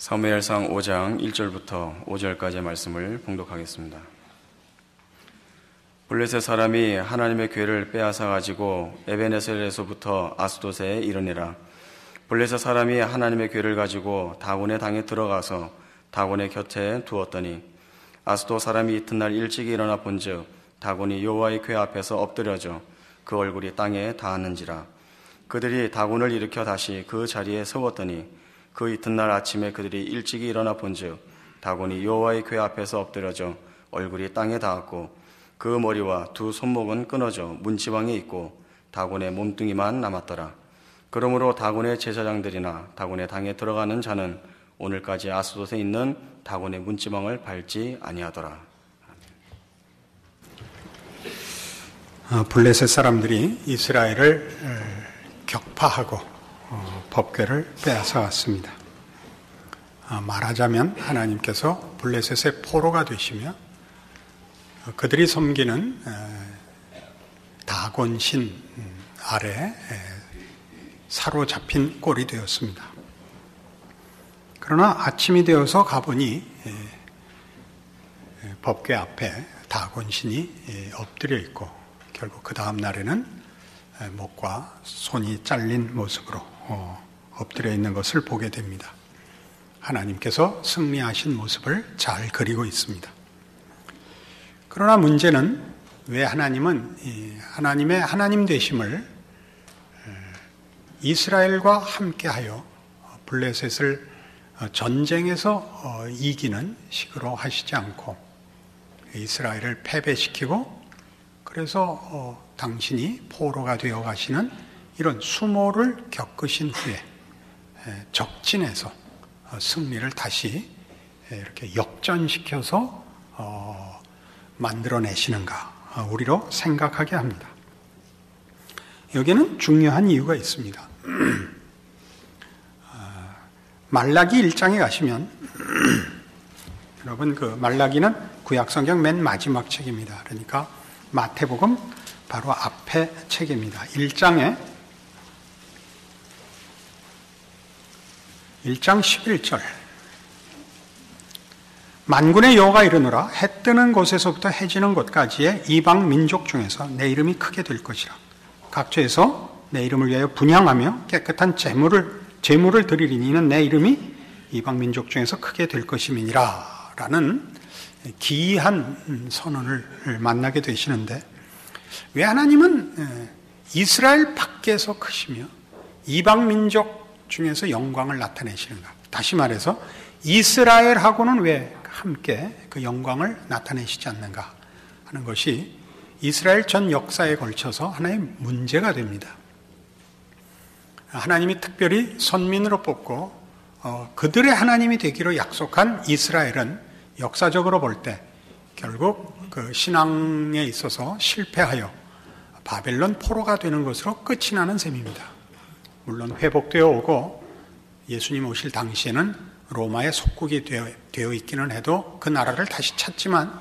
사무엘상 5장 1절부터 5절까지의 말씀을 봉독하겠습니다. 블레셋 사람이 하나님의 궤를 빼앗아 가지고 에베네셀에서부터 아스돗에 이르니라. 블레셋 사람이 하나님의 궤를 가지고 다곤의 당에 들어가서 다곤의 곁에 두었더니 아스돗 사람이 이튿날 일찍 일어나 본즉 다곤이 여호와의 궤 앞에서 엎드려져 그 얼굴이 땅에 닿았는지라. 그들이 다곤을 일으켜 다시 그 자리에 세웠더니 그 이튿날 아침에 그들이 일찍이 일어나 본즉 다곤이 여호와의 궤 앞에서 엎드려져 얼굴이 땅에 닿았고 그 머리와 두 손목은 끊어져 문지방에 있고 다곤의 몸뚱이만 남았더라. 그러므로 다곤의 제사장들이나 다곤의 당에 들어가는 자는 오늘까지 아스돗에 있는 다곤의 문지방을 밟지 아니하더라. 블레셋 사람들이 이스라엘을 격파하고 법궤를 빼앗아 왔습니다. 말하자면 하나님께서 블레셋의 포로가 되시며 그들이 섬기는 다곤 신 아래 사로잡힌 꼴이 되었습니다. 그러나 아침이 되어서 가보니 법궤 앞에 다곤 신이 엎드려 있고 결국 그 다음 날에는 목과 손이 잘린 모습으로 엎드려 있는 것을 보게 됩니다. 하나님께서 승리하신 모습을 잘 그리고 있습니다. 그러나 문제는 왜 하나님은 하나님의 하나님 되심을 이스라엘과 함께하여 블레셋을 전쟁에서 이기는 식으로 하시지 않고 이스라엘을 패배시키고 그래서 당신이 포로가 되어 가시는 이런 수모를 겪으신 후에 적진에서 승리를 다시 이렇게 역전시켜서 만들어내시는가 우리로 생각하게 합니다. 여기는 중요한 이유가 있습니다. 말라기 1장에 가시면 여러분 그 말라기는 구약성경 맨 마지막 책입니다. 그러니까 마태복음 바로 앞에 책입니다. 1장 11절 만군의 여호와가 이르노라 해 뜨는 곳에서부터 해 지는 곳까지의 이방 민족 중에서 내 이름이 크게 될 것이라. 각처에서 내 이름을 위하여 분향하며 깨끗한 제물을 드리리니 이는 내 이름이 이방 민족 중에서 크게 될 것임이니라 라는 기이한 선언을 만나게 되시는데 왜 하나님은 이스라엘 밖에서 크시며 이방 민족 중에서 영광을 나타내시는가? 다시 말해서 이스라엘하고는 왜 함께 그 영광을 나타내시지 않는가 하는 것이 이스라엘 전 역사에 걸쳐서 하나의 문제가 됩니다. 하나님이 특별히 선민으로 뽑고 그들의 하나님이 되기로 약속한 이스라엘은 역사적으로 볼 때 결국 그 신앙에 있어서 실패하여 바벨론 포로가 되는 것으로 끝이 나는 셈입니다. 물론 회복되어 오고 예수님 오실 당시에는 로마의 속국이 되어 있기는 해도 그 나라를 다시 찾지만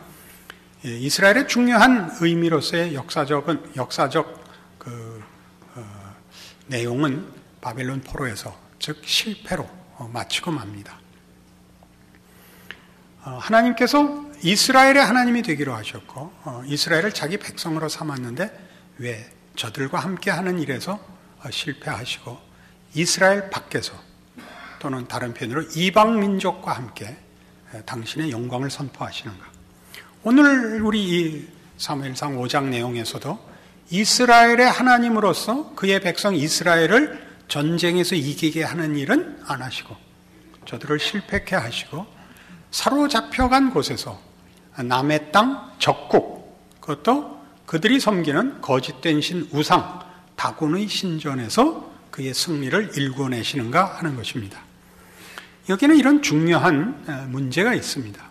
이스라엘의 중요한 의미로서의 역사적 내용은 바벨론 포로에서 즉 실패로 마치고 맙니다. 하나님께서 이스라엘의 하나님이 되기로 하셨고 이스라엘을 자기 백성으로 삼았는데 왜 저들과 함께하는 일에서 실패하시고 이스라엘 밖에서 또는 다른 편으로 이방 민족과 함께 당신의 영광을 선포하시는가? 오늘 우리 이 사무엘상 5장 내용에서도 이스라엘의 하나님으로서 그의 백성 이스라엘을 전쟁에서 이기게 하는 일은 안 하시고 저들을 실패케 하시고 사로잡혀간 곳에서 남의 땅 적국 그것도 그들이 섬기는 거짓된 신 우상 다곤의 신전에서 그의 승리를 일궈내시는가 하는 것입니다. 여기는 이런 중요한 문제가 있습니다.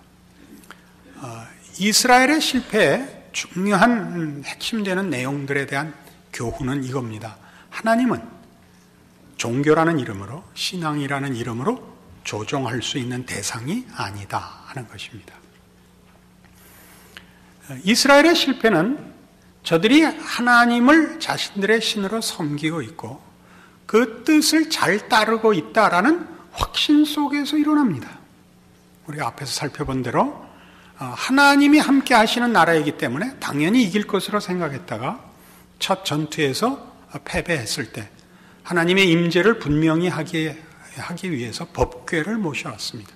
이스라엘의 실패에 중요한 핵심되는 내용들에 대한 교훈은 이겁니다. 하나님은 종교라는 이름으로 신앙이라는 이름으로 조종할 수 있는 대상이 아니다 하는 것입니다. 이스라엘의 실패는 저들이 하나님을 자신들의 신으로 섬기고 있고 그 뜻을 잘 따르고 있다라는 확신 속에서 일어납니다. 우리가 앞에서 살펴본 대로 하나님이 함께 하시는 나라이기 때문에 당연히 이길 것으로 생각했다가 첫 전투에서 패배했을 때 하나님의 임재를 분명히 하기 위해서 법궤를 모셔왔습니다.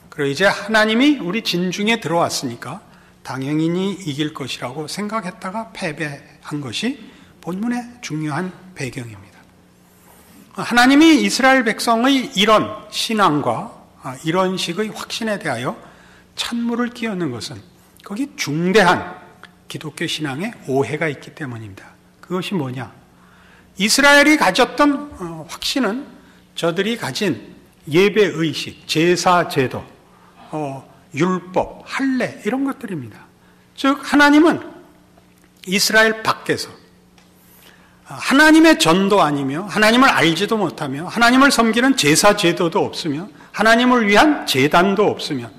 그리고 이제 하나님이 우리 진중에 들어왔으니까 당연히 이길 것이라고 생각했다가 패배한 것이 본문의 중요한 배경입니다. 하나님이 이스라엘 백성의 이런 신앙과 이런 식의 확신에 대하여 찬물을 끼얹는 것은 거기 중대한 기독교 신앙의 오해가 있기 때문입니다. 그것이 뭐냐? 이스라엘이 가졌던 확신은 저들이 가진 예배의식, 제사제도, 율법, 할례 이런 것들입니다. 즉 하나님은 이스라엘 밖에서 하나님의 전도 아니며 하나님을 알지도 못하며 하나님을 섬기는 제사제도도 없으며 하나님을 위한 제단도 없으며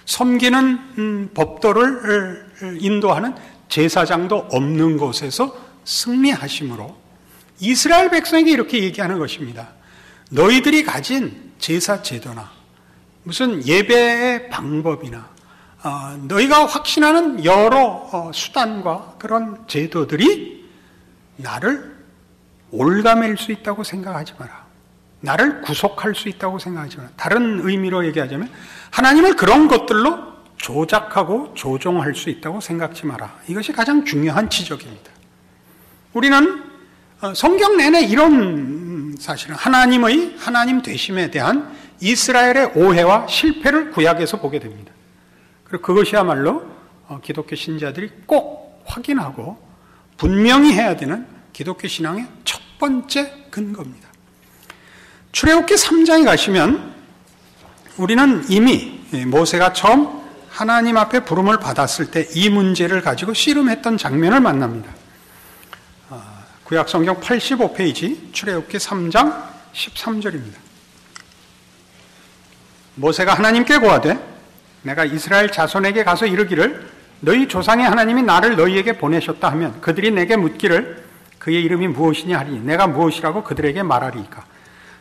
섬기는 법도를 인도하는 제사장도 없는 곳에서 승리하심으로 이스라엘 백성에게 이렇게 얘기하는 것입니다. 너희들이 가진 제사제도나 무슨 예배의 방법이나 너희가 확신하는 여러 수단과 그런 제도들이 나를 올가맬 수 있다고 생각하지 마라. 나를 구속할 수 있다고 생각하지 마라. 다른 의미로 얘기하자면 하나님을 그런 것들로 조작하고 조종할 수 있다고 생각지 마라. 이것이 가장 중요한 지적입니다. 우리는 성경 내내 이런 사실은 하나님 되심에 대한 이스라엘의 오해와 실패를 구약에서 보게 됩니다. 그리고 그것이야말로 기독교 신자들이 꼭 확인하고 분명히 해야 되는 기독교 신앙의 첫 번째 근거입니다. 출애굽기 3장에 가시면 우리는 이미 모세가 처음 하나님 앞에 부름을 받았을 때 이 문제를 가지고 씨름했던 장면을 만납니다. 구약성경 85페이지 출애굽기 3장 13절입니다. 모세가 하나님께 고하되 내가 이스라엘 자손에게 가서 이르기를 너희 조상의 하나님이 나를 너희에게 보내셨다 하면 그들이 내게 묻기를 그의 이름이 무엇이냐 하리니 내가 무엇이라고 그들에게 말하리이까.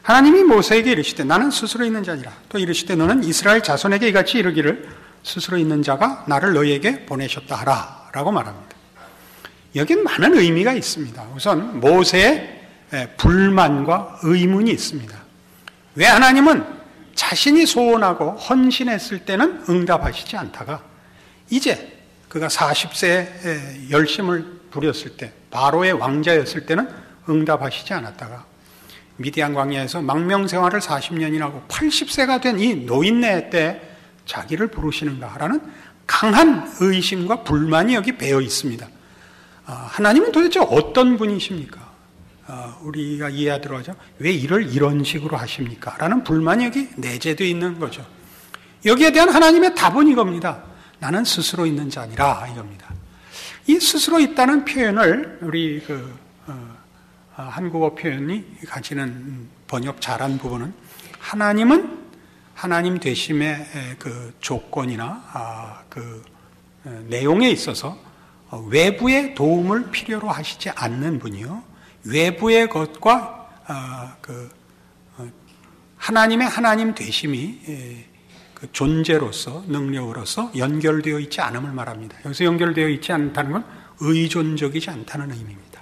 하나님이 모세에게 이르시되 나는 스스로 있는 자니라. 또 이르시되 너는 이스라엘 자손에게 이같이 이르기를 스스로 있는 자가 나를 너희에게 보내셨다 하라 라고 말합니다. 여긴 많은 의미가 있습니다. 우선 모세의 불만과 의문이 있습니다. 왜 하나님은 자신이 소원하고 헌신했을 때는 응답하시지 않다가 이제 그가 40세에 열심을 부렸을 때 바로의 왕자였을 때는 응답하시지 않았다가 미디안 광야에서 망명생활을 40년이나 하고 80세가 된 이 노인네 때 자기를 부르시는가라는 강한 의심과 불만이 여기 배어 있습니다. 하나님은 도대체 어떤 분이십니까? 우리가 이해하도록 하죠. 왜 일을 이런 식으로 하십니까? 라는 불만이 여기 내재되어 있는 거죠. 여기에 대한 하나님의 답은 이겁니다. 나는 스스로 있는 자 아니라 이겁니다. 이 스스로 있다는 표현을 우리 한국어 표현이 가지는 번역 잘한 부분은 하나님은 하나님 되심의 그 조건이나 내용에 있어서 외부의 도움을 필요로 하시지 않는 분이요. 외부의 것과 하나님의 하나님 되심이 그 존재로서 능력으로서 연결되어 있지 않음을 말합니다. 여기서 연결되어 있지 않다는 건 의존적이지 않다는 의미입니다.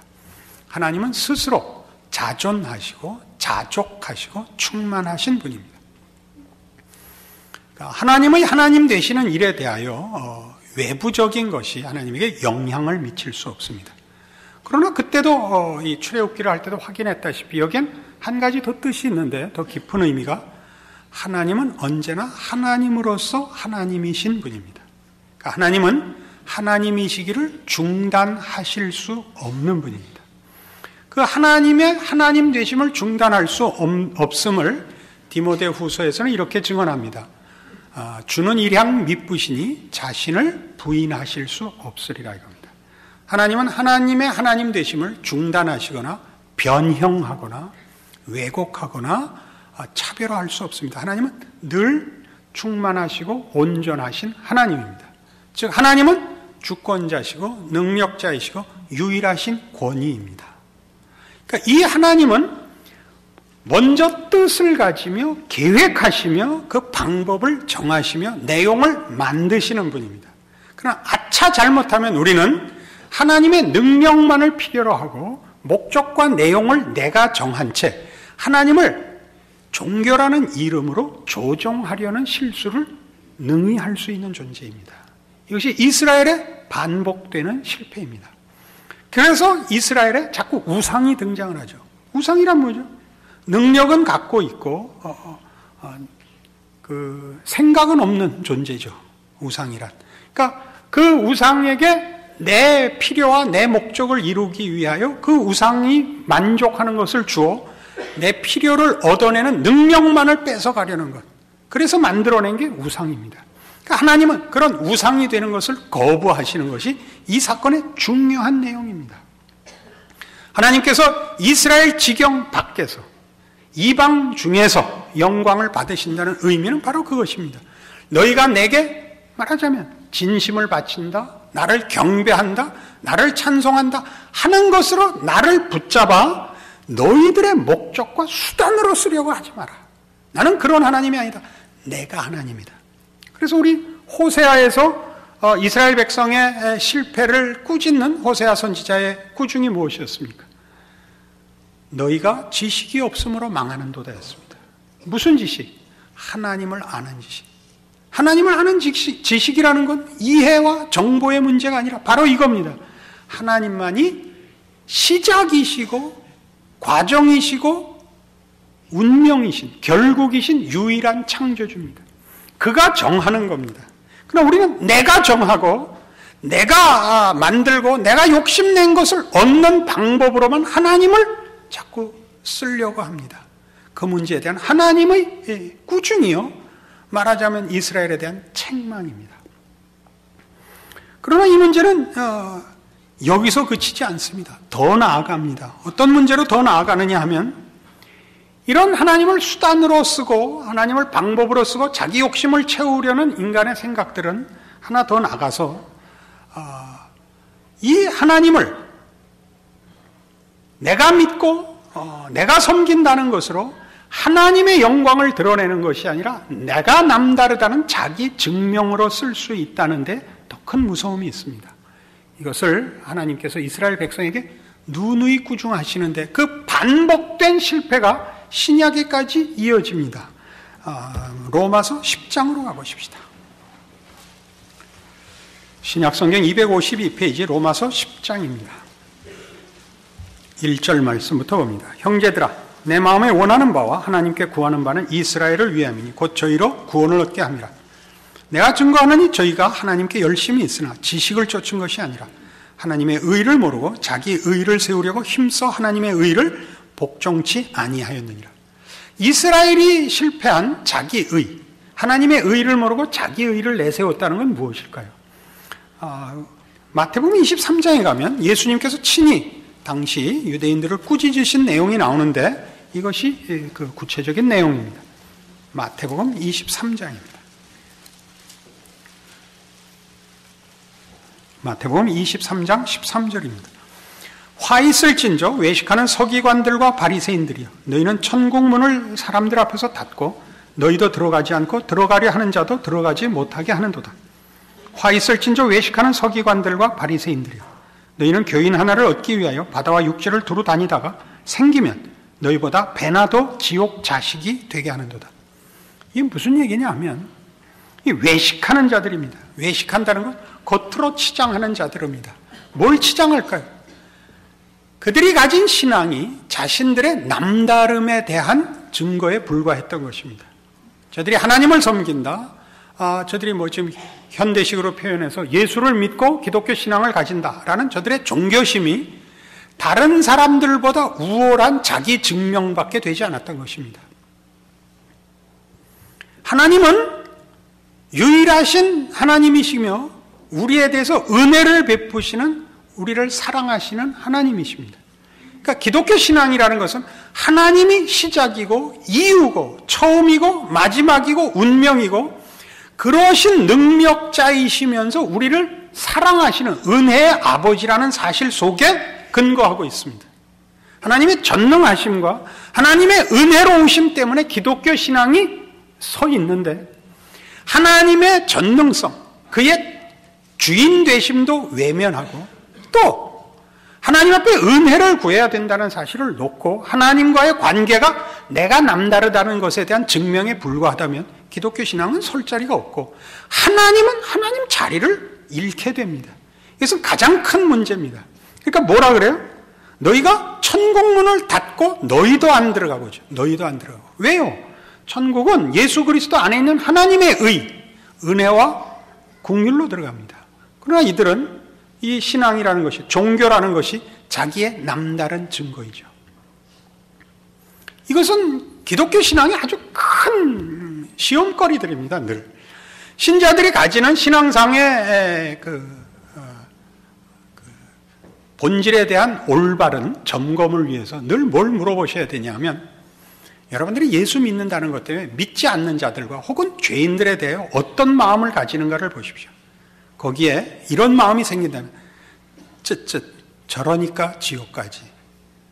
하나님은 스스로 자존하시고 자족하시고 충만하신 분입니다. 그러니까 하나님의 하나님 되시는 일에 대하여 외부적인 것이 하나님에게 영향을 미칠 수 없습니다. 그러나 그때도 이 출애굽기를 할 때도 확인했다시피 여기엔 한 가지 더 뜻이 있는데 더 깊은 의미가 하나님은 언제나 하나님으로서 하나님이신 분입니다. 그러니까 하나님은 하나님이시기를 중단하실 수 없는 분입니다. 그 하나님의 하나님 되심을 중단할 수 없음을 디모데 후서에서는 이렇게 증언합니다. 주는 일향 미쁘시니 자신을 부인하실 수 없으리라 이겁니다. 하나님은 하나님의 하나님 되심을 중단하시거나 변형하거나 왜곡하거나 차별화할 수 없습니다. 하나님은 늘 충만하시고 온전하신 하나님입니다. 즉 하나님은 주권자시고 능력자이시고 유일하신 권위입니다. 그러니까 이 하나님은 먼저 뜻을 가지며 계획하시며 그 방법을 정하시며 내용을 만드시는 분입니다. 그러나 아차 잘못하면 우리는 하나님의 능력만을 필요로 하고 목적과 내용을 내가 정한 채 하나님을 종교라는 이름으로 조종하려는 실수를 능히 할 수 있는 존재입니다. 이것이 이스라엘의 반복되는 실패입니다. 그래서 이스라엘에 자꾸 우상이 등장을 하죠. 우상이란 뭐죠? 능력은 갖고 있고 그 생각은 없는 존재죠. 우상이란. 그러니까 그 우상에게 내 필요와 내 목적을 이루기 위하여 그 우상이 만족하는 것을 주어 내 필요를 얻어내는 능력만을 뺏어가려는 것. 그래서 만들어낸 게 우상입니다. 그러니까 하나님은 그런 우상이 되는 것을 거부하시는 것이 이 사건의 중요한 내용입니다. 하나님께서 이스라엘 지경 밖에서 이방 중에서 영광을 받으신다는 의미는 바로 그것입니다. 너희가 내게 말하자면 진심을 바친다, 나를 경배한다, 나를 찬송한다 하는 것으로 나를 붙잡아 너희들의 목적과 수단으로 쓰려고 하지 마라. 나는 그런 하나님이 아니다. 내가 하나님이다. 그래서 우리 호세아에서 이스라엘 백성의 실패를 꾸짖는 호세아 선지자의 꾸중이 무엇이었습니까? 너희가 지식이 없으므로 망하는도다 였습니다. 무슨 지식? 하나님을 아는 지식. 하나님을 아는 지식이라는 건 이해와 정보의 문제가 아니라 바로 이겁니다. 하나님만이 시작이시고 과정이시고 운명이신, 결국이신 유일한 창조주입니다. 그가 정하는 겁니다. 그러나 우리는 내가 정하고 내가 만들고 내가 욕심낸 것을 얻는 방법으로만 하나님을 자꾸 쓰려고 합니다. 그 문제에 대한 하나님의 꾸중이요, 말하자면 이스라엘에 대한 책망입니다. 그러나 이 문제는 여기서 그치지 않습니다. 더 나아갑니다. 어떤 문제로 더 나아가느냐 하면 이런 하나님을 수단으로 쓰고 하나님을 방법으로 쓰고 자기 욕심을 채우려는 인간의 생각들은 하나 더 나가서 이 하나님을 내가 믿고 내가 섬긴다는 것으로 하나님의 영광을 드러내는 것이 아니라 내가 남다르다는 자기 증명으로 쓸 수 있다는데 더 큰 무서움이 있습니다. 이것을 하나님께서 이스라엘 백성에게 누누이 꾸중하시는데 그 반복된 실패가 신약에까지 이어집니다. 로마서 10장으로 가보십시다. 신약성경 252페이지 로마서 10장입니다. 1절 말씀부터 봅니다. 형제들아, 내 마음에 원하는 바와 하나님께 구하는 바는 이스라엘을 위함이니 곧 저희로 구원을 얻게 함이라. 내가 증거하노니 저희가 하나님께 열심히 있으나 지식을 쫓은 것이 아니라 하나님의 의를 모르고 자기 의를 세우려고 힘써 하나님의 의를 복종치 아니하였느니라. 이스라엘이 실패한 자기 의, 하나님의 의를 모르고 자기 의를 내세웠다는 건 무엇일까요? 마태복음 23장에 가면 예수님께서 친히 당시 유대인들을 꾸짖으신 내용이 나오는데 이것이 그 구체적인 내용입니다. 마태복음 23장입니다. 마태복음 23장 13절입니다. 화 있을진저 외식하는 서기관들과 바리새인들이여, 너희는 천국 문을 사람들 앞에서 닫고 너희도 들어가지 않고 들어가려 하는 자도 들어가지 못하게 하는도다. 화 있을진저 외식하는 서기관들과 바리새인들이여, 너희는 교인 하나를 얻기 위하여 바다와 육지를 두루 다니다가 생기면 너희보다 배나 더 지옥 자식이 되게 하는도다. 이게 무슨 얘기냐 하면 이 외식하는 자들입니다. 외식한다는 건 겉으로 치장하는 자들입니다. 뭘 치장할까요? 그들이 가진 신앙이 자신들의 남다름에 대한 증거에 불과했던 것입니다. 저들이 하나님을 섬긴다. 저들이 지금 현대식으로 표현해서 예수를 믿고 기독교 신앙을 가진다라는 저들의 종교심이 다른 사람들보다 우월한 자기 증명밖에 되지 않았던 것입니다. 하나님은 유일하신 하나님이시며 우리에 대해서 은혜를 베푸시는, 우리를 사랑하시는 하나님이십니다. 그러니까 기독교 신앙이라는 것은 하나님이 시작이고 이유고 처음이고 마지막이고 운명이고 그러신 능력자이시면서 우리를 사랑하시는 은혜의 아버지라는 사실 속에 근거하고 있습니다. 하나님의 전능하심과 하나님의 은혜로우심 때문에 기독교 신앙이 서 있는데, 하나님의 전능성, 그의 주인 되심도 외면하고 또 하나님 앞에 은혜를 구해야 된다는 사실을 놓고 하나님과의 관계가 내가 남다르다는 것에 대한 증명에 불과하다면 기독교 신앙은 설 자리가 없고 하나님은 하나님 자리를 잃게 됩니다. 이것은 가장 큰 문제입니다. 그러니까 뭐라 그래요? 너희가 천국문을 닫고 너희도 안 들어가고죠. 너희도 안 들어가고. 왜요? 천국은 예수 그리스도 안에 있는 하나님의 은혜와 긍휼로 들어갑니다. 그러나 이들은 이 신앙이라는 것이, 종교라는 것이 자기의 남다른 증거이죠. 이것은 기독교 신앙의 아주 큰 시험거리들입니다. 늘 신자들이 가지는 신앙상의 본질에 대한 올바른 점검을 위해서 늘 뭘 물어보셔야 되냐면, 여러분들이 예수 믿는다는 것 때문에 믿지 않는 자들과 혹은 죄인들에 대해 어떤 마음을 가지는가를 보십시오. 거기에 이런 마음이 생긴다면, 저러니까 지옥 가지,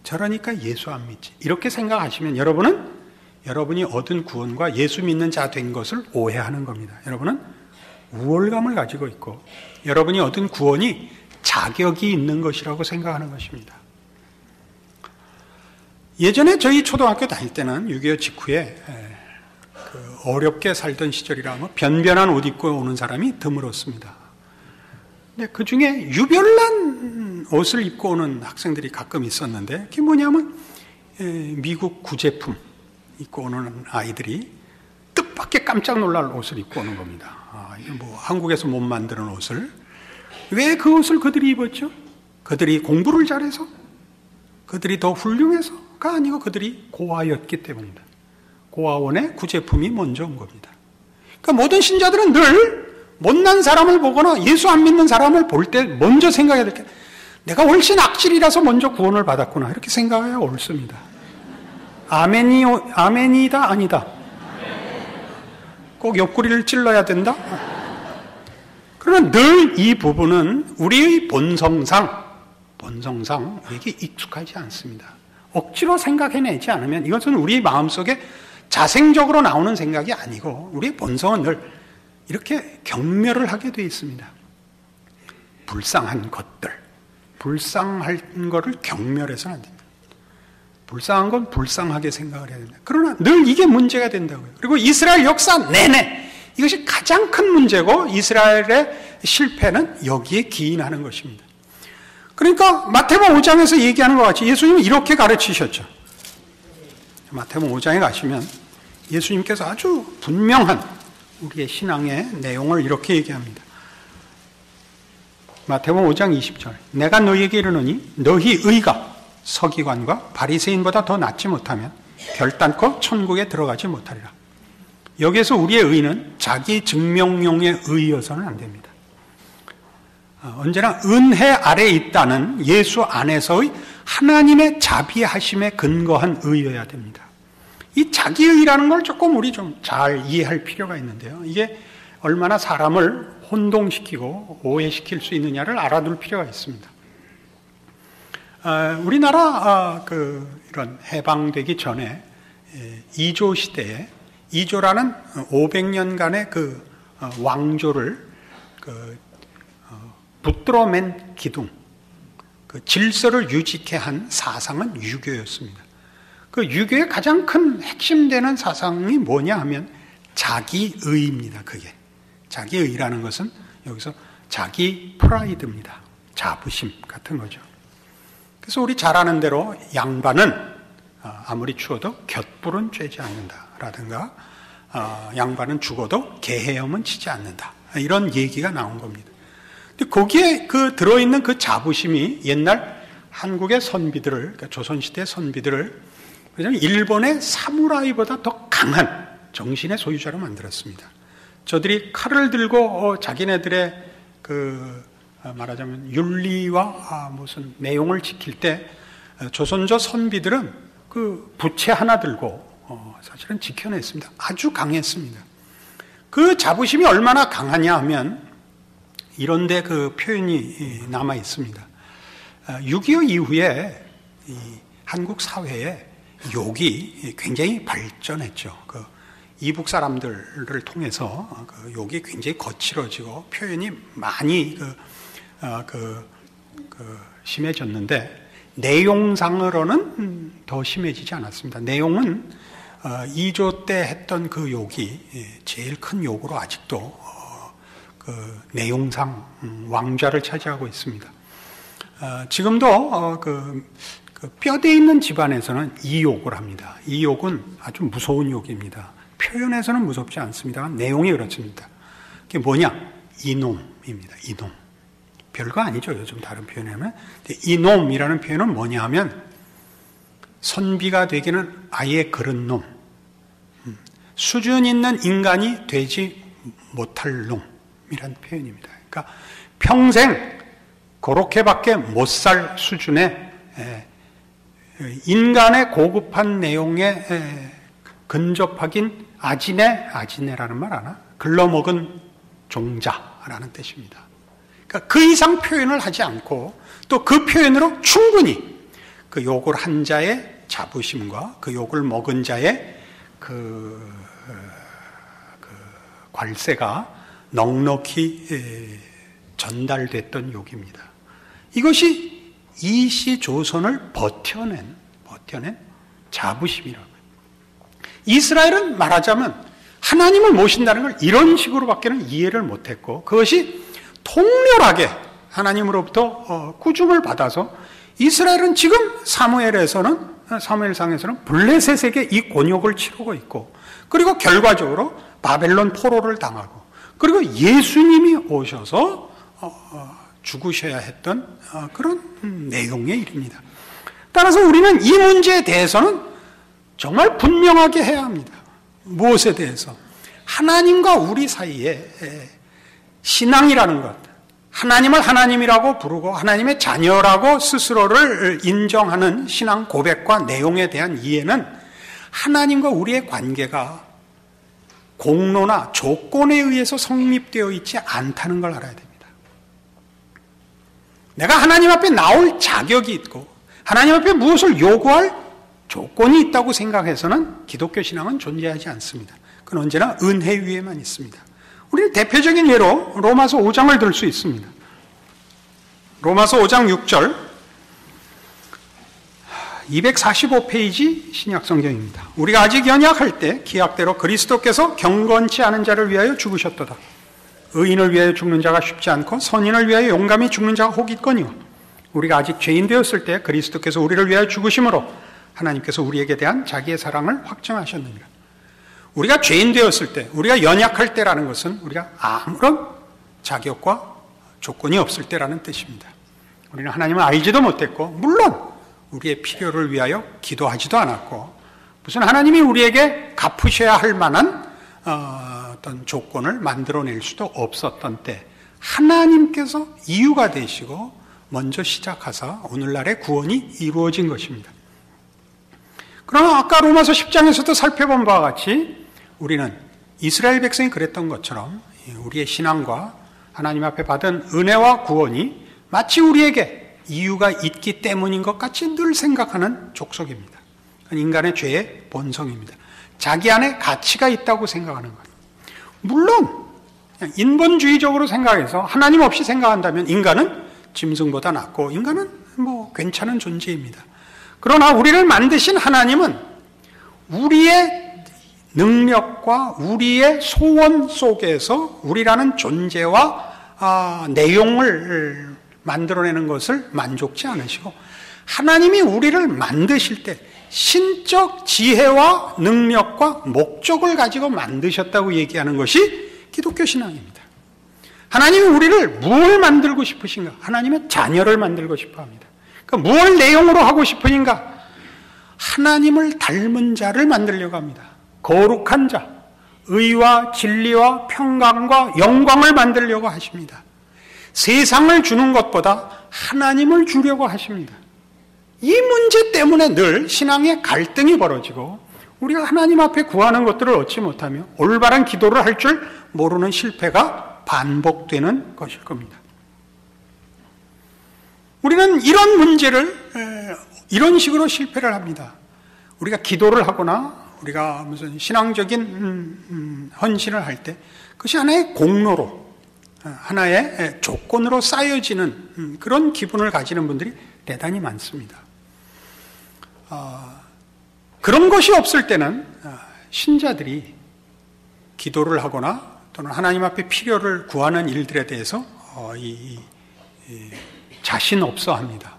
저러니까 예수 안 믿지, 이렇게 생각하시면 여러분이 얻은 구원과 예수 믿는 자 된 것을 오해하는 겁니다. 여러분은 우월감을 가지고 있고 여러분이 얻은 구원이 자격이 있는 것이라고 생각하는 것입니다. 예전에 저희 초등학교 다닐 때는 6.25 직후에 어렵게 살던 시절이라 변변한 옷 입고 오는 사람이 드물었습니다. 근데 그 중에 유별난 옷을 입고 오는 학생들이 가끔 있었는데, 그게 뭐냐면 미국 구제품 입고 오는 아이들이 뜻밖의 깜짝 놀랄 옷을 입고 오는 겁니다. 한국에서 못 만드는 옷을. 왜 그 옷을 그들이 입었죠? 그들이 공부를 잘해서? 그들이 더 훌륭해서가 아니고 그들이 고아였기 때문입니다. 고아원의 구제품이 먼저 온 겁니다. 그러니까 모든 신자들은 늘 못난 사람을 보거나 예수 안 믿는 사람을 볼 때 먼저 생각해야 될 게, 내가 훨씬 악질이라서 먼저 구원을 받았구나, 이렇게 생각해야 옳습니다. 아멘이다 아니다? 꼭 옆구리를 찔러야 된다? 그러나 늘 이 부분은 우리의 본성상 우리에게 익숙하지 않습니다. 억지로 생각해내지 않으면 이것은 우리 마음속에 자생적으로 나오는 생각이 아니고 우리의 본성은 늘 이렇게 경멸을 하게 되어 있습니다. 불쌍한 것들, 불쌍한 것을 경멸해서는 안 됩니다. 불쌍한 건 불쌍하게 생각을 해야 됩니다. 그러나 늘 이게 문제가 된다고요. 그리고 이스라엘 역사 내내 이것이 가장 큰 문제고, 이스라엘의 실패는 여기에 기인하는 것입니다. 그러니까 마태복음 5장에서 얘기하는 것 같이 예수님은 이렇게 가르치셨죠. 마태복음 5장에 가시면 예수님께서 아주 분명한 우리의 신앙의 내용을 이렇게 얘기합니다. 마태복음 5장 20절, 내가 너희에게 이르노니 너희 의가 서기관과 바리새인보다 더 낫지 못하면 결단코 천국에 들어가지 못하리라. 여기에서 우리의 의는 자기 증명용의 의여서는 안 됩니다. 언제나 은혜 아래에 있다는 예수 안에서의 하나님의 자비하심에 근거한 의여야 됩니다. 이 자기의라는 걸 조금 우리 좀 잘 이해할 필요가 있는데요. 이게 얼마나 사람을 혼동시키고 오해시킬 수 있느냐를 알아둘 필요가 있습니다. 우리나라 이런 해방되기 전에 이조 시대에, 이조라는 500년간의 그 왕조를 붙들어 맨 기둥, 그 질서를 유지케 한 사상은 유교였습니다. 그 유교의 가장 큰 핵심되는 사상이 뭐냐 하면 자기의입니다. 그게 자기의라는 것은 여기서 자기 프라이드입니다. 자부심 같은 거죠. 그래서 우리 잘 아는 대로 양반은 아무리 추워도 곁불은 쬐지 않는다라든가, 양반은 죽어도 개헤엄은 치지 않는다, 이런 얘기가 나온 겁니다. 근데 거기에 들어있는 그 자부심이 옛날 한국의 선비들을, 그러니까 조선시대 선비들을 일본의 사무라이보다 더 강한 정신의 소유자로 만들었습니다. 저들이 칼을 들고 자기네들의 말하자면 윤리와 무슨 내용을 지킬 때 조선조 선비들은 그 부채 하나 들고 사실은 지켜냈습니다. 아주 강했습니다. 그 자부심이 얼마나 강하냐 하면 이런데 그 표현이 남아 있습니다. 6.25 이후에 한국 사회에 욕이 굉장히 발전했죠. 그 이북 사람들을 통해서 그 욕이 굉장히 거칠어지고 표현이 많이 심해졌는데, 내용상으로는 더 심해지지 않았습니다. 내용은 2조 때 했던 그 욕이 제일 큰 욕으로 아직도 그 내용상 왕좌를 차지하고 있습니다. 지금도 그 뼈대 있는 집안에서는 이 욕을 합니다. 이 욕은 아주 무서운 욕입니다. 표현에서는 무섭지 않습니다만 내용이 그렇습니다. 그게 뭐냐? 이놈입니다. 이놈. 별거 아니죠. 요즘 다른 표현하면. 이놈이라는 표현은 뭐냐 하면 선비가 되기는 아예 그런 놈, 수준 있는 인간이 되지 못할 놈이라는 표현입니다. 그러니까 평생 그렇게밖에 못 살 수준의 인간의 고급한 내용에 근접하긴 아지네라는 말 아나? 글러먹은 종자라는 뜻입니다. 그러니까 그 이상 표현을 하지 않고 또 그 표현으로 충분히 그 욕을 한 자의 자부심과 그 욕을 먹은 자의 그 괄세가 넉넉히 전달됐던 욕입니다. 이것이 이시 조선을 버텨낸 자부심이라고요. 이스라엘은 말하자면 하나님을 모신다는 걸 이런 식으로밖에는 이해를 못했고, 그것이 통렬하게 하나님으로부터 꾸중을 받아서 이스라엘은 지금 사무엘상에서는 블레셋에게 이 곤욕을 치르고 있고, 그리고 결과적으로 바벨론 포로를 당하고, 그리고 예수님이 오셔서 죽으셔야 했던 그런 내용의 일입니다. 따라서 우리는 이 문제에 대해서는 정말 분명하게 해야 합니다. 무엇에 대해서? 하나님과 우리 사이에 신앙이라는 것, 하나님을 하나님이라고 부르고 하나님의 자녀라고 스스로를 인정하는 신앙 고백과 내용에 대한 이해는 하나님과 우리의 관계가 공로나 조건에 의해서 성립되어 있지 않다는 걸 알아야 됩니다. 내가 하나님 앞에 나올 자격이 있고 하나님 앞에 무엇을 요구할 조건이 있다고 생각해서는 기독교 신앙은 존재하지 않습니다. 그건 언제나 은혜 위에만 있습니다. 우리는 대표적인 예로 로마서 5장을 들 수 있습니다. 로마서 5장 6절, 245페이지 신약성경입니다. 우리가 아직 연약할 때 기약대로 그리스도께서 경건치 않은 자를 위하여 죽으셨도다. 의인을 위하여 죽는 자가 쉽지 않고 선인을 위하여 용감히 죽는 자가 혹 있거니와, 우리가 아직 죄인 되었을 때 그리스도께서 우리를 위하여 죽으심으로 하나님께서 우리에게 대한 자기의 사랑을 확증하셨느니라. 우리가 죄인 되었을 때, 우리가 연약할 때라는 것은 우리가 아무런 자격과 조건이 없을 때라는 뜻입니다. 우리는 하나님을 알지도 못했고, 물론 우리의 필요를 위하여 기도하지도 않았고, 무슨 하나님이 우리에게 갚으셔야 할 만한 어떤 조건을 만들어낼 수도 없었던 때, 하나님께서 이유가 되시고 먼저 시작하사 오늘날의 구원이 이루어진 것입니다. 그러나 아까 로마서 10장에서도 살펴본 바와 같이 우리는 이스라엘 백성이 그랬던 것처럼 우리의 신앙과 하나님 앞에 받은 은혜와 구원이 마치 우리에게 이유가 있기 때문인 것 같이 늘 생각하는 족속입니다. 인간의 죄의 본성입니다. 자기 안에 가치가 있다고 생각하는 것. 물론 인본주의적으로 생각해서 하나님 없이 생각한다면 인간은 짐승보다 낫고 인간은 괜찮은 존재입니다. 그러나 우리를 만드신 하나님은 우리의 능력과 우리의 소원 속에서 우리라는 존재와 내용을 만들어내는 것을 만족치 않으시고, 하나님이 우리를 만드실 때 신적 지혜와 능력과 목적을 가지고 만드셨다고 얘기하는 것이 기독교 신앙입니다. 하나님이 우리를 무엇을 만들고 싶으신가? 하나님의 자녀를 만들고 싶어 합니다. 그러니까 무엇을 내용으로 하고 싶으신가? 하나님을 닮은 자를 만들려고 합니다. 거룩한 자, 의와 진리와 평강과 영광을 만들려고 하십니다. 세상을 주는 것보다 하나님을 주려고 하십니다. 이 문제 때문에 늘 신앙의 갈등이 벌어지고 우리가 하나님 앞에 구하는 것들을 얻지 못하며 올바른 기도를 할 줄 모르는 실패가 반복되는 것일 겁니다. 우리는 이런 문제를 이런 식으로 실패를 합니다. 우리가 기도를 하거나 우리가 무슨 신앙적인 헌신을 할 때 그것이 하나의 공로로, 하나의 조건으로 쌓여지는 그런 기분을 가지는 분들이 대단히 많습니다. 그런 것이 없을 때는 신자들이 기도를 하거나 또는 하나님 앞에 필요를 구하는 일들에 대해서 자신 없어 합니다.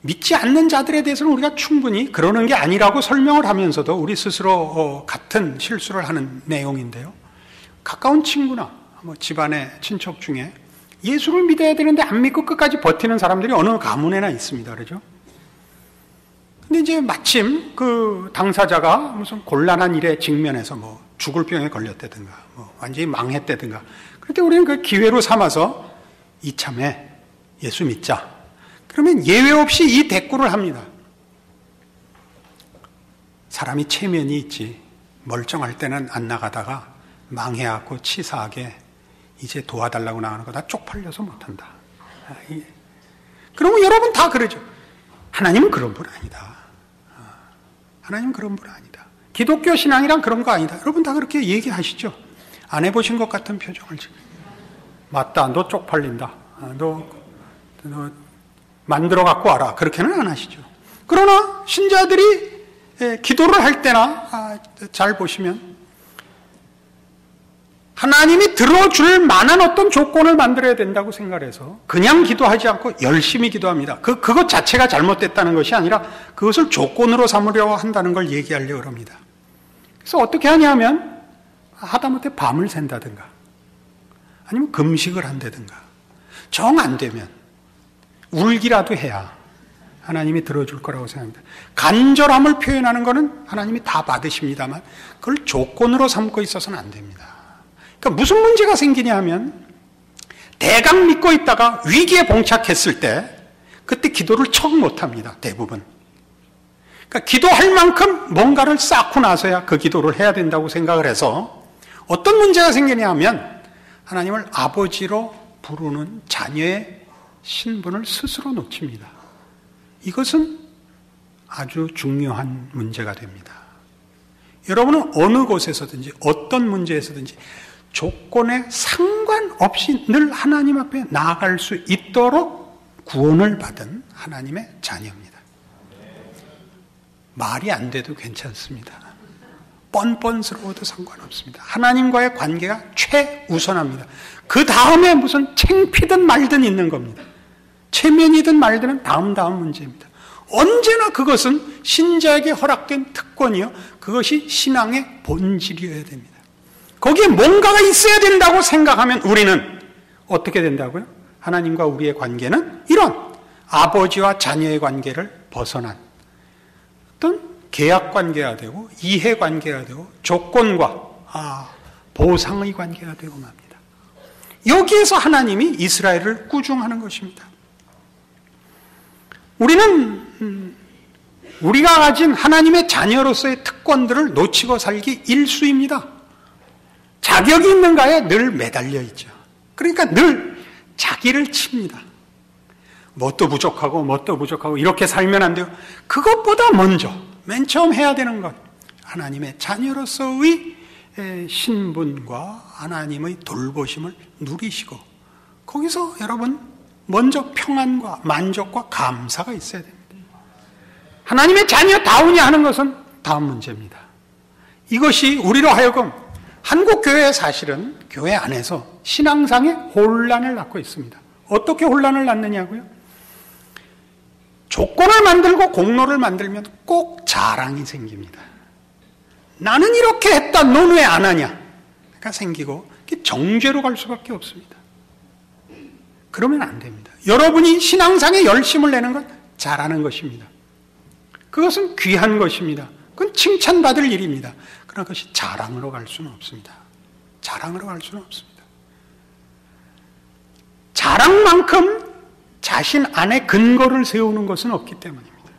믿지 않는 자들에 대해서는 우리가 충분히 그러는 게 아니라고 설명을 하면서도 우리 스스로 같은 실수를 하는 내용인데요. 가까운 친구나 집안의 친척 중에 예수를 믿어야 되는데 안 믿고 끝까지 버티는 사람들이 어느 가문에나 있습니다. 그렇죠? 근데 이제 마침 그 당사자가 무슨 곤란한 일에 직면해서 죽을 병에 걸렸다든가 완전히 망했다든가 그럴 때 우리는 그 기회로 삼아서 이참에 예수 믿자. 그러면 예외 없이 이 대꾸를 합니다. 사람이 체면이 있지. 멀쩡할 때는 안 나가다가 망해갖고 치사하게 이제 도와달라고 나가는 거 나 쪽팔려서 못한다. 그러면 여러분 다 그러죠. 하나님은 그런 분 아니다. 하나님은 그런 분 아니다. 기독교 신앙이란 그런 거 아니다. 여러분 다 그렇게 얘기하시죠. 안 해보신 것 같은 표정을 지금. 맞다. 너 쪽팔린다. 너 만들어 갖고 와라. 그렇게는 안 하시죠. 그러나 신자들이 기도를 할 때나 잘 보시면 하나님이 들어줄 만한 어떤 조건을 만들어야 된다고 생각해서 그냥 기도하지 않고 열심히 기도합니다. 그것 자체가 잘못됐다는 것이 아니라 그것을 조건으로 삼으려고 한다는 걸 얘기하려고 합니다. 그래서 어떻게 하냐면 하다못해 밤을 샌다든가 아니면 금식을 한다든가 정 안 되면 울기라도 해야 하나님이 들어줄 거라고 생각합니다. 간절함을 표현하는 것은 하나님이 다 받으십니다만 그걸 조건으로 삼고 있어서는 안 됩니다. 그러니까 무슨 문제가 생기냐 하면 대강 믿고 있다가 위기에 봉착했을 때 그때 기도를 척 못합니다. 대부분. 그러니까 기도할 만큼 뭔가를 쌓고 나서야 그 기도를 해야 된다고 생각을 해서 어떤 문제가 생기냐 하면 하나님을 아버지로 부르는 자녀의 신분을 스스로 놓칩니다. 이것은 아주 중요한 문제가 됩니다. 여러분은 어느 곳에서든지 어떤 문제에서든지 조건에 상관없이 늘 하나님 앞에 나아갈 수 있도록 구원을 받은 하나님의 자녀입니다. 말이 안 돼도 괜찮습니다. 뻔뻔스러워도 상관없습니다. 하나님과의 관계가 최우선합니다. 그 다음에 무슨 창피든 말든 있는 겁니다. 체면이든 말든 다음 문제입니다. 언제나 그것은 신자에게 허락된 특권이요. 그것이 신앙의 본질이어야 됩니다. 거기에 뭔가가 있어야 된다고 생각하면 우리는 어떻게 된다고요? 하나님과 우리의 관계는 이런 아버지와 자녀의 관계를 벗어난 어떤 계약 관계가 되고 이해 관계가 되고 조건과 보상의 관계가 되고 맙니다. 여기에서 하나님이 이스라엘을 꾸중하는 것입니다. 우리는 우리가 가진 하나님의 자녀로서의 특권들을 놓치고 살기 일수입니다. 자격이 있는가에 늘 매달려 있죠. 그러니까 늘 자기를 칩니다. 뭣도 부족하고 이렇게 살면 안 돼요. 그것보다 먼저 맨 처음 해야 되는 것 하나님의 자녀로서의 신분과 하나님의 돌보심을 누리시고 거기서 여러분 먼저 평안과 만족과 감사가 있어야 됩니다. 하나님의 자녀다우냐 하는 것은 다음 문제입니다. 이것이 우리로 하여금 한국교회의 사실은 교회 안에서 신앙상의 혼란을 낳고 있습니다. 어떻게 혼란을 낳느냐고요? 조건을 만들고 공로를 만들면 꼭 자랑이 생깁니다. 나는 이렇게 했다, 넌 왜 안 하냐? 가 생기고 정죄로 갈 수밖에 없습니다. 그러면 안 됩니다. 여러분이 신앙상에 열심을 내는 건 잘하는 것입니다. 그것은 귀한 것입니다. 그건 칭찬받을 일입니다. 그러나 그것이 자랑으로 갈 수는 없습니다. 자랑으로 갈 수는 없습니다. 자랑만큼 자신 안에 근거를 세우는 것은 없기 때문입니다.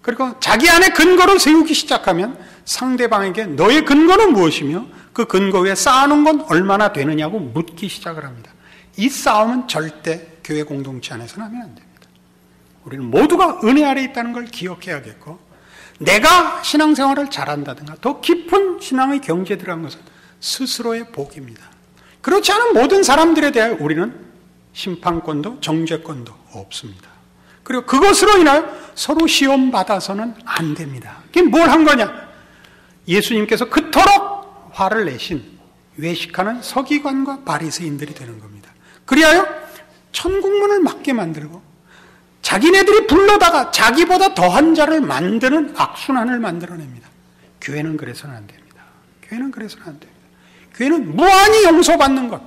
그리고 자기 안에 근거를 세우기 시작하면 상대방에게 너의 근거는 무엇이며 그 근거 위에 쌓아놓은 건 얼마나 되느냐고 묻기 시작을 합니다. 이 싸움은 절대 교회 공동체 안에서는 하면 안 됩니다. 우리는 모두가 은혜 아래 있다는 걸 기억해야겠고, 내가 신앙생활을 잘한다든가 더 깊은 신앙의 경지에 들어간 것은 스스로의 복입니다. 그렇지 않은 모든 사람들에 대하여 우리는 심판권도 정죄권도 없습니다. 그리고 그것으로 인하여 서로 시험받아서는 안 됩니다. 그게 뭘 한 거냐? 예수님께서 그토록 화를 내신 외식하는 서기관과 바리새인들이 되는 겁니다. 그리하여 천국문을 막게 만들고 자기네들이 불러다가 자기보다 더한 자를 만드는 악순환을 만들어냅니다. 교회는 그래서는 안 됩니다. 교회는 그래서는 안 됩니다. 교회는 무한히 용서받는 것,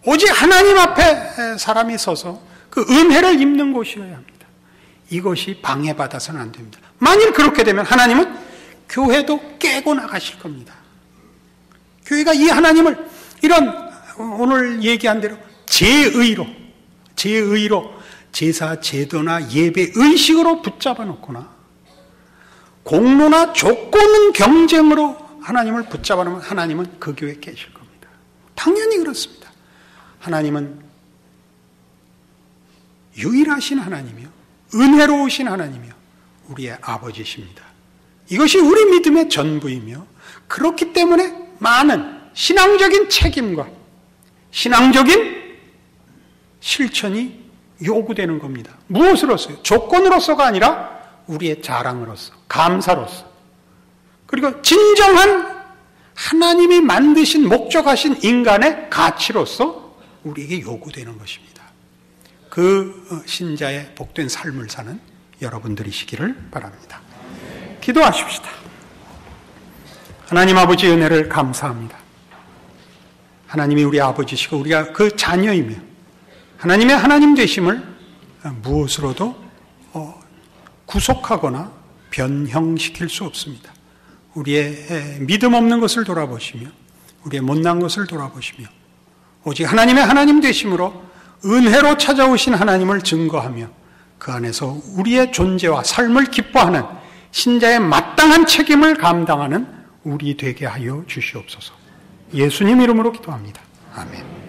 오직 하나님 앞에 사람이 서서 그 은혜를 입는 곳이어야 합니다. 이것이 방해받아서는 안 됩니다. 만일 그렇게 되면 하나님은 교회도 깨고 나가실 겁니다. 교회가 이 하나님을 이런 오늘 얘기한 대로 제의로 제사, 제도나 예배, 의식으로 붙잡아 놓거나 공로나 조건은 경쟁으로 하나님을 붙잡아 놓으면 하나님은 그 교회에 계실 겁니다. 당연히 그렇습니다. 하나님은 유일하신 하나님이요, 은혜로우신 하나님이요, 우리의 아버지십니다. 이것이 우리 믿음의 전부이며, 그렇기 때문에 많은 신앙적인 책임과 신앙적인 실천이 요구되는 겁니다. 무엇으로서요? 조건으로서가 아니라 우리의 자랑으로서, 감사로서, 그리고 진정한 하나님이 만드신 목적하신 인간의 가치로서 우리에게 요구되는 것입니다. 그 신자의 복된 삶을 사는 여러분들이시기를 바랍니다. 기도하십시다. 하나님 아버지 은혜를 감사합니다. 하나님이 우리 아버지시고 우리가 그 자녀이며 하나님의 하나님 되심을 무엇으로도 구속하거나 변형시킬 수 없습니다. 우리의 믿음 없는 것을 돌아보시며 우리의 못난 것을 돌아보시며 오직 하나님의 하나님 되심으로 은혜로 찾아오신 하나님을 증거하며 그 안에서 우리의 존재와 삶을 기뻐하는 신자의 마땅한 책임을 감당하는 우리 되게 하여 주시옵소서. 예수님 이름으로 기도합니다. 아멘.